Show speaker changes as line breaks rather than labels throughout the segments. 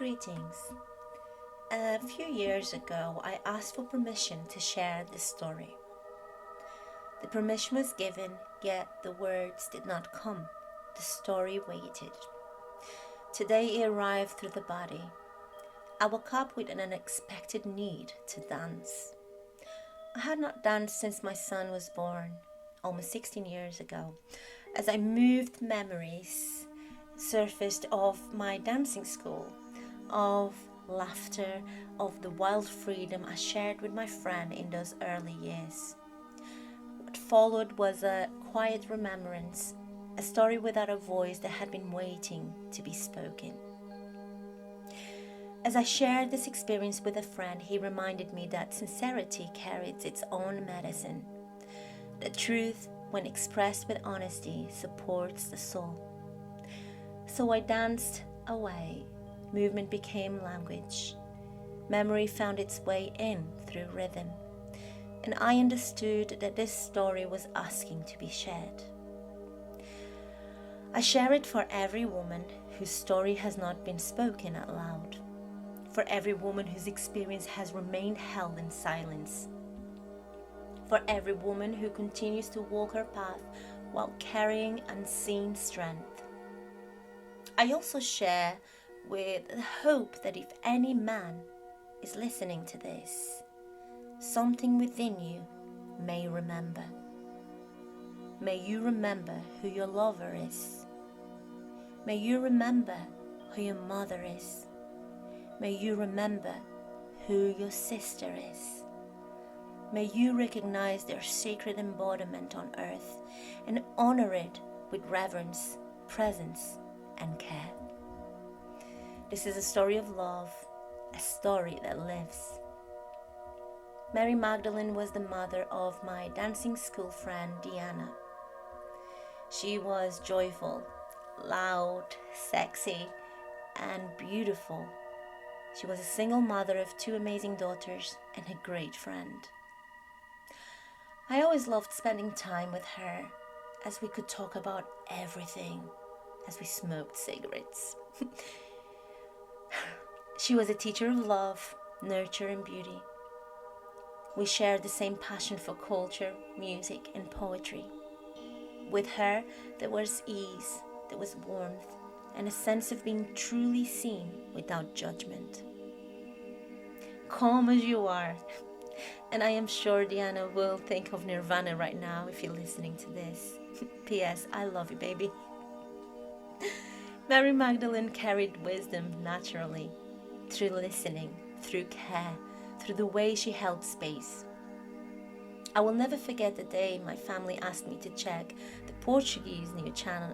Greetings. A few years ago, I asked for permission to share this story. The permission was given, yet the words did not come. The story waited. Today it arrived through the body. I woke up with an unexpected need to dance. I had not danced since my son was born, almost 16 years ago. As I moved, memories surfaced of my dancing school, of laughter, of the wild freedom I shared with my friend in those early years. What followed was a quiet remembrance, a story without a voice that had been waiting to be spoken. As I shared this experience with a friend, he reminded me that sincerity carries its own medicine. The truth, when expressed with honesty, supports the soul. So I danced away. Movement became language. Memory found its way in through rhythm. And I understood that this story was asking to be shared. I share it for every woman whose story has not been spoken out loud. For every woman whose experience has remained held in silence. For every woman who continues to walk her path while carrying unseen strength. I also share with the hope that if any man is listening to this, something within you may remember. May you remember who your lover is. May you remember who your mother is. May you remember who your sister is. May you recognize their sacred embodiment on earth and honor it with reverence, presence, and care. This is a story of love, a story that lives. Mary Magdalene was the mother of my dancing school friend Diana. She was joyful, loud, sexy, and beautiful. She was a single mother of 2 amazing daughters and a great friend. I always loved spending time with her as we could talk about everything as we smoked cigarettes. She was a teacher of love, nurture, and beauty. We shared the same passion for culture, music, and poetry. With her, there was ease, there was warmth, and a sense of being truly seen without judgment. Calm as you are, and I am sure Diana will think of Nirvana right now if you're listening to this. P.S. I love you, baby. Mary Magdalene carried wisdom naturally, through listening, through care, through the way she held space. I will never forget the day my family asked me to check the Portuguese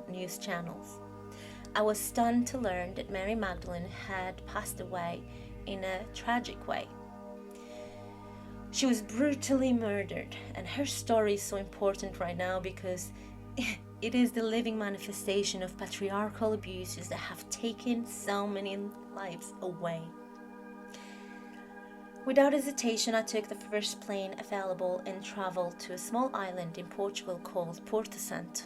news channels. I was stunned to learn that Mary Magdalene had passed away in a tragic way. She was brutally murdered, and her story is so important right now because it is the living manifestation of patriarchal abuses that have taken so many lives away. Without hesitation, I took the first plane available and traveled to a small island in Portugal called Porto Santo,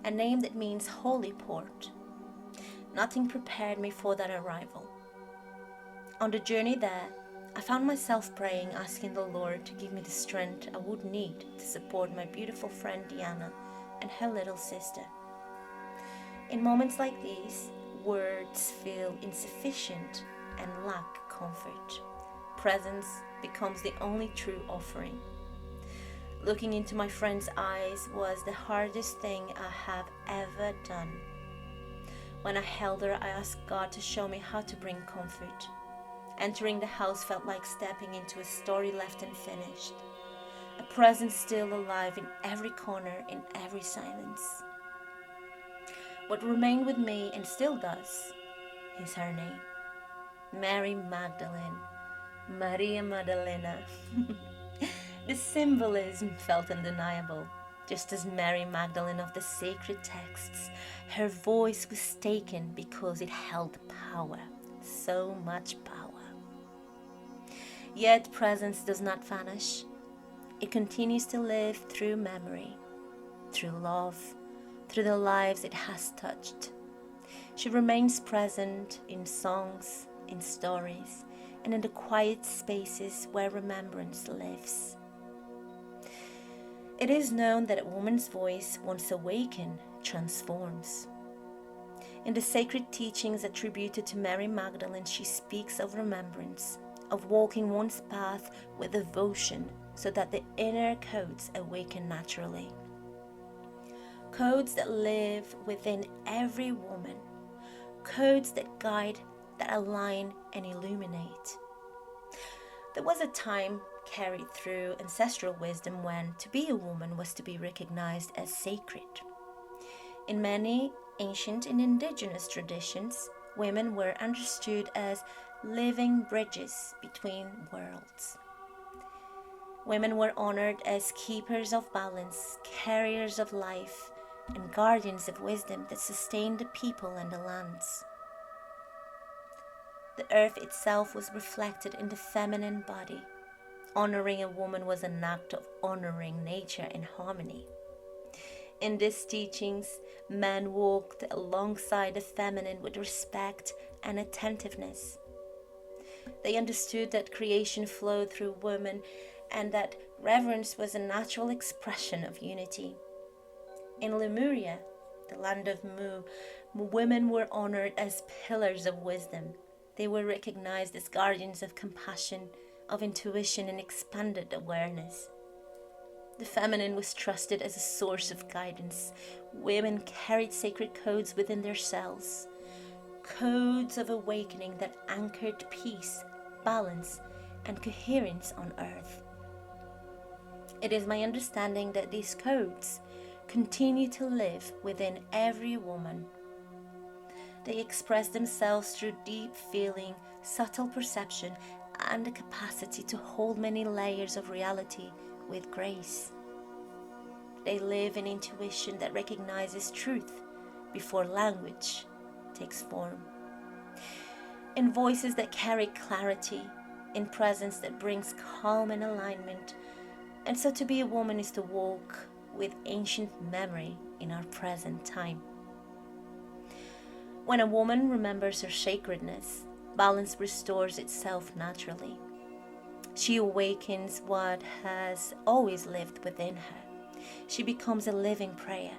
a name that means holy port. Nothing prepared me for that arrival. On the journey there, I found myself praying, asking the Lord to give me the strength I would need to support my beautiful friend Diana and her little sister. In moments like these, words feel insufficient and lack comfort. Presence becomes the only true offering. Looking into my friend's eyes was the hardest thing I have ever done. When I held her, I asked God to show me how to bring comfort. Entering the house felt like stepping into a story left unfinished. A presence still alive in every corner, in every silence. What remained with me, and still does, is her name. Mary Magdalene. Maria Magdalena. The symbolism felt undeniable. Just as Mary Magdalene of the sacred texts, her voice was taken because it held power, so much power. Yet presence does not vanish. It continues to live through memory, through love, through the lives it has touched. She remains present in songs, in stories, and in the quiet spaces where remembrance lives. It is known that a woman's voice, once awakened, transforms. In the sacred teachings attributed to Mary Magdalene, she speaks of remembrance, of walking one's path with devotion so that the inner codes awaken naturally. Codes that live within every woman, codes that guide, that align and illuminate. There was a time carried through ancestral wisdom when to be a woman was to be recognized as sacred. In many ancient and indigenous traditions, women were understood as living bridges between worlds. Women were honored as keepers of balance, carriers of life, and guardians of wisdom that sustained the people and the lands. The earth itself was reflected in the feminine body. Honoring a woman was an act of honoring nature in harmony. In these teachings, men walked alongside the feminine with respect and attentiveness. They understood that creation flowed through women and that reverence was a natural expression of unity. In Lemuria, the land of Mu, women were honored as pillars of wisdom. They were recognized as guardians of compassion, of intuition, and expanded awareness. The feminine was trusted as a source of guidance. Women carried sacred codes within their cells, codes of awakening that anchored peace, balance, and coherence on earth. It is my understanding that these codes continue to live within every woman. They express themselves through deep feeling, subtle perception, and the capacity to hold many layers of reality with grace. They live in intuition that recognizes truth before language takes form, in voices that carry clarity, in presence that brings calm and alignment. And so to be a woman is to walk with ancient memory in our present time. When a woman remembers her sacredness, balance restores itself naturally. She awakens what has always lived within her. She becomes a living prayer,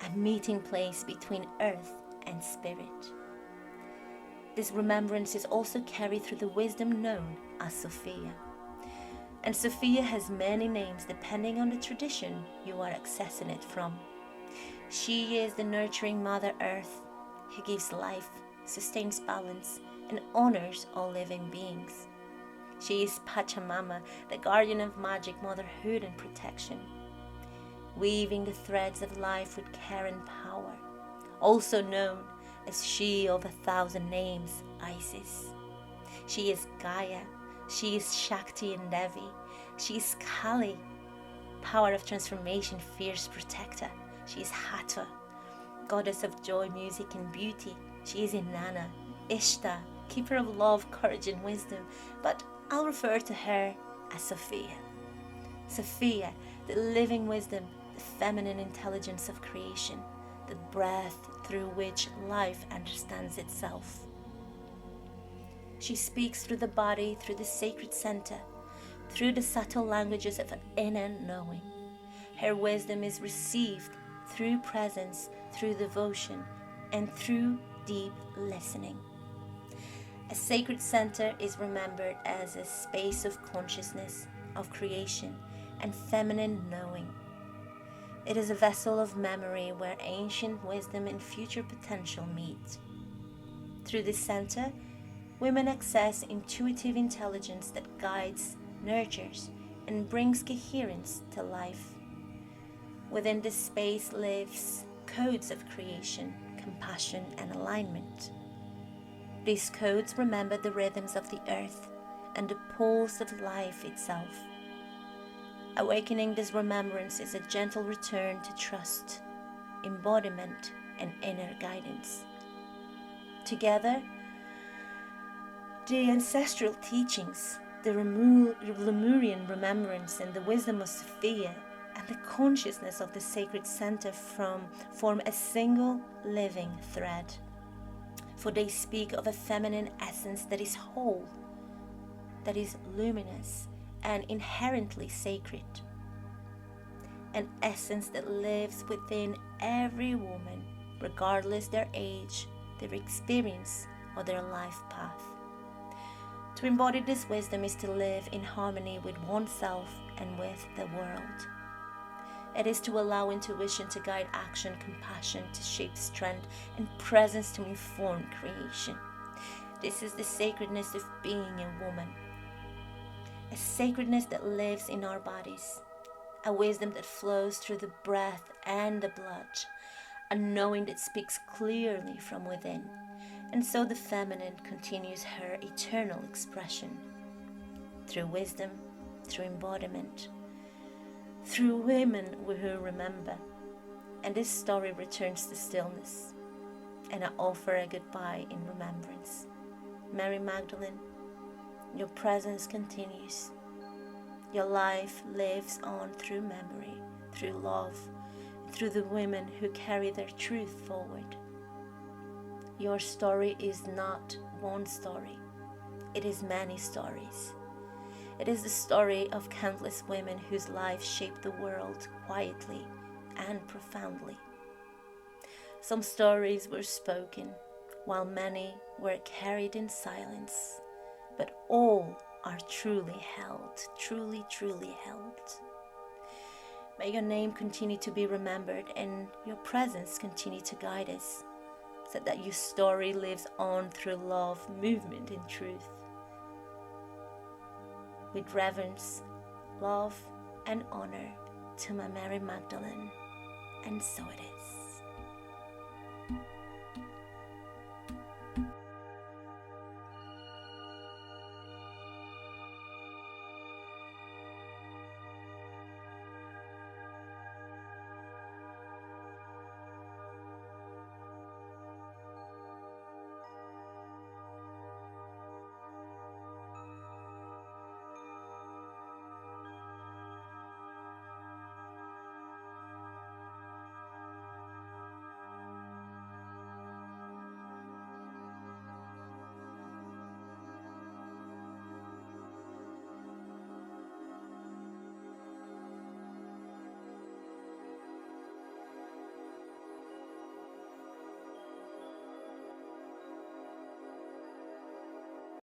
a meeting place between earth and spirit. This remembrance is also carried through the wisdom known as Sophia. And Sophia has many names depending on the tradition you are accessing it from. She is the nurturing Mother Earth who gives life, sustains balance, and honors all living beings. She is Pachamama, the guardian of magic, motherhood, and protection, weaving the threads of life with care and power, also known as she of 1,000 names, Isis. She is Gaia, she is Shakti and Devi, she is Kali, power of transformation, fierce protector. She is Hathor, goddess of joy, music, and beauty. She is Inanna, Ishtar, keeper of love, courage, and wisdom, but I'll refer to her as Sophia. Sophia, the living wisdom, the feminine intelligence of creation, the breath through which life understands itself. She speaks through the body, through the sacred center, through the subtle languages of inner knowing. Her wisdom is received through presence, through devotion, and through deep listening. A sacred center is remembered as a space of consciousness, of creation, and feminine knowing. It is a vessel of memory where ancient wisdom and future potential meet. Through this center, women access intuitive intelligence that guides, nurtures, and brings coherence to life. Within this space lives codes of creation, compassion, and alignment. These codes remember the rhythms of the earth and the pulse of life itself. Awakening this remembrance is a gentle return to trust, embodiment, and inner guidance. Together, the ancestral teachings, the Lemurian remembrance, and the wisdom of Sophia, and the consciousness of the sacred center form a single living thread. for they speak of a feminine essence that is whole, that is luminous and inherently sacred. An essence that lives within every woman, regardless their age, their experience, or their life path. To embody this wisdom is to live in harmony with oneself and with the world. It is to allow intuition to guide action, compassion to shape strength, and presence to inform creation. This is the sacredness of being a woman. A sacredness that lives in our bodies. A wisdom that flows through the breath and the blood. A knowing that speaks clearly from within. And so the feminine continues her eternal expression. Through wisdom, through embodiment, through women who remember. And this story returns to stillness. And I offer a goodbye in remembrance. Mary Magdalene, your presence continues. Your life lives on through memory, through love, through the women who carry their truth forward. Your story is not one story. It is many stories. It is the story of countless women whose lives shaped the world quietly and profoundly. Some stories were spoken, while many were carried in silence, but all are truly held, truly, truly held. May your name continue to be remembered and your presence continue to guide us, so that your story lives on through love, movement, and truth. With reverence, love, and honor to my Mary Magdalene, and so it is.